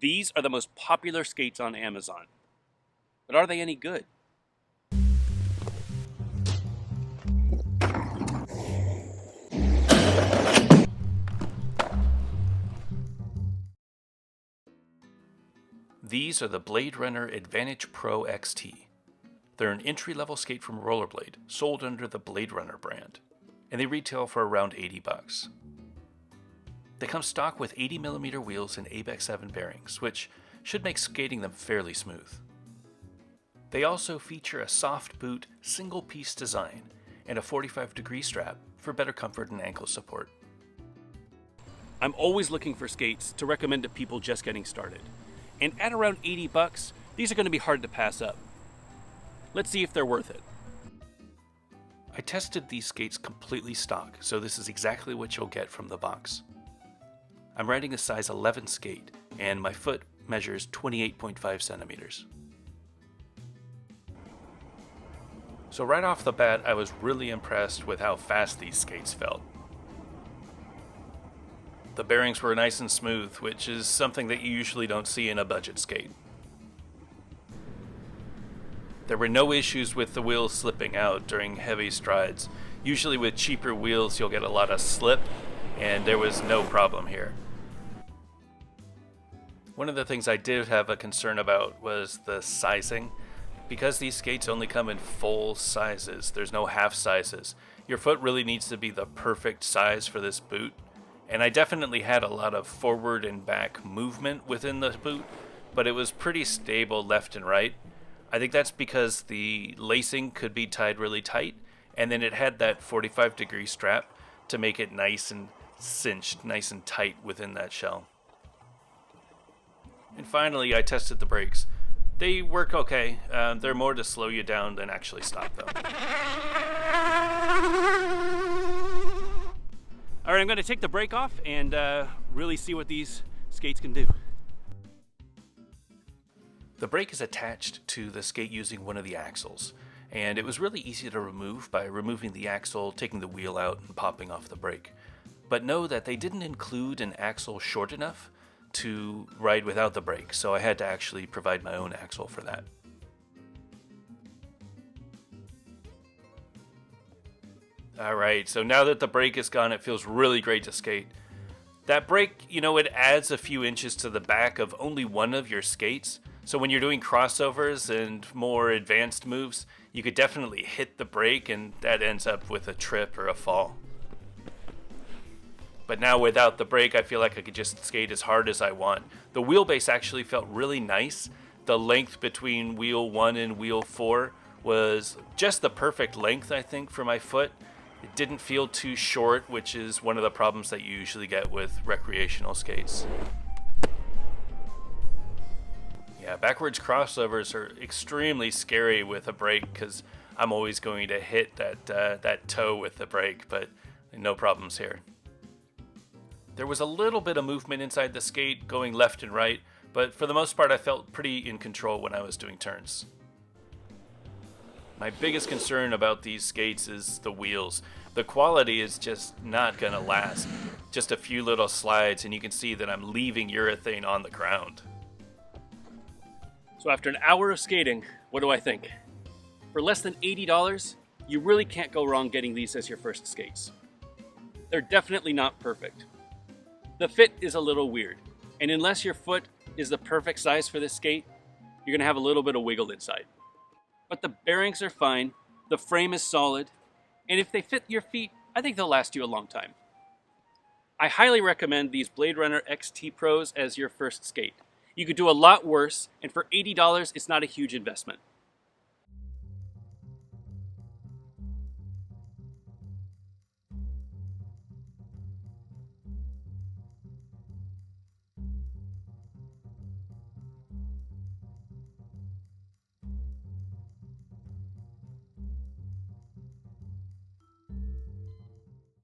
These are the most popular skates on Amazon. But are they any good? These are the Bladerunner Advantage Pro XT. They're an entry-level skate from Rollerblade, sold under the Bladerunner brand, and they retail for around $80. They come stock with 80mm wheels and ABEC 7 bearings, which should make skating them fairly smooth. They also feature a soft boot, single-piece design, and a 45-degree strap for better comfort and ankle support. I'm always looking for skates to recommend to people just getting started. And at around $80, these are going to be hard to pass up. Let's see if they're worth it. I tested these skates completely stock, so this is exactly what you'll get from the box. I'm riding a size 11 skate, and my foot measures 28.5 centimeters. So right off the bat, I was really impressed with how fast these skates felt. The bearings were nice and smooth, which is something that you usually don't see in a budget skate. There were no issues with the wheels slipping out during heavy strides. Usually with cheaper wheels you'll get a lot of slip, and there was no problem here. One of the things I did have a concern about was the sizing. Because these skates only come in full sizes, there's no half sizes. Your foot really needs to be the perfect size for this boot. And I definitely had a lot of forward and back movement within the boot, but it was pretty stable left and right. I think that's because the lacing could be tied really tight, and then it had that 45-degree strap to make it nice and cinched, nice and tight within that shell. And finally, I tested the brakes. They work okay. They're more to slow you down than actually stop them. All right, I'm going to take the brake off and really see what these skates can do. The brake is attached to the skate using one of the axles, and it was really easy to remove by removing the axle, taking the wheel out, and popping off the brake. But know that they didn't include an axle short enough to ride without the brake, so I had to actually provide my own axle for that. Alright, so now that the brake is gone, it feels really great to skate. That brake, it adds a few inches to the back of only one of your skates, so when you're doing crossovers and more advanced moves, you could definitely hit the brake and that ends up with a trip or a fall. But now without the brake, I feel like I could just skate as hard as I want. The wheelbase actually felt really nice. The length between wheel 1 and wheel 4 was just the perfect length, I think, for my foot. It didn't feel too short, which is one of the problems that you usually get with recreational skates. Yeah, backwards crossovers are extremely scary with a brake because I'm always going to hit that toe with the brake, but no problems here. There was a little bit of movement inside the skate going left and right, but for the most part I felt pretty in control when I was doing turns. My biggest concern about these skates is the wheels. The quality is just not gonna last. Just a few little slides and you can see that I'm leaving urethane on the ground. So after an hour of skating, what do I think? For less than $80, you really can't go wrong getting these as your first skates. They're definitely not perfect. The fit is a little weird, and unless your foot is the perfect size for this skate, you're gonna have a little bit of wiggle inside. But the bearings are fine, the frame is solid, and if they fit your feet, I think they'll last you a long time. I highly recommend these Bladerunner XT Pros as your first skate. You could do a lot worse, and for $80, it's not a huge investment.